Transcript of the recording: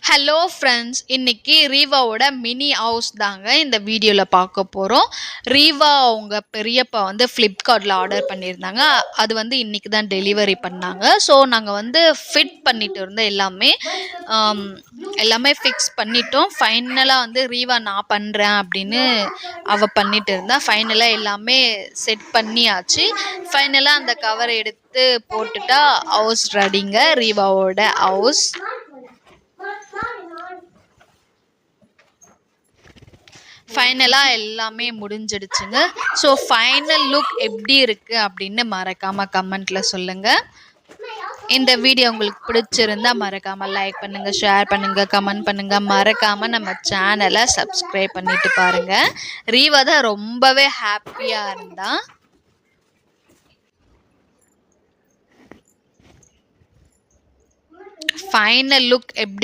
Hello friends, இன்னைக்கு ரீவாவோட mini house தாங்க இந்த வீடியோவில் பார்க்க போகிறோம். ரீவா அவங்க பெரியப்பா வந்து ஃப்ளிப்கார்ட்டில் ஆர்டர் பண்ணியிருந்தாங்க. அது வந்து இன்னைக்கு தான் டெலிவரி பண்ணாங்க. ஸோ நாங்கள் வந்து ஃபிட் பண்ணிட்டு இருந்தோம். எல்லாமே ஃபிக்ஸ் பண்ணிட்டோம். ஃபைனலாக வந்து ரீவா நான் பண்ணுறேன் அப்படின்னு அவள் பண்ணிட்டு இருந்தா. ஃபைனலாக எல்லாமே செட் பண்ணியாச்சு. ஃபைனலாக அந்த கவரை எடுத்து போட்டுட்டா ஹவுஸ் ரெடிங்க, ரீவாவோட ஹவுஸ். ஃபைனலாக எல்லாமே முடிஞ்சிடுச்சுங்க. ஸோ ஃபைனல் லுக் எப்படி இருக்குது அப்படின்னு மறக்காமல் கமெண்ட்டில் சொல்லுங்கள். இந்த வீடியோ உங்களுக்கு பிடிச்சிருந்தா மறக்காமல் லைக் பண்ணுங்கள், ஷேர் பண்ணுங்கள், கமெண்ட் பண்ணுங்கள். மறக்காமல் நம்ம சேனலை சப்ஸ்கிரைப் பண்ணிட்டு பாருங்கள். ரீவா தான் ரொம்பவே ஹாப்பியாக இருந்தா. ஃபைனல் லுக் எப்படி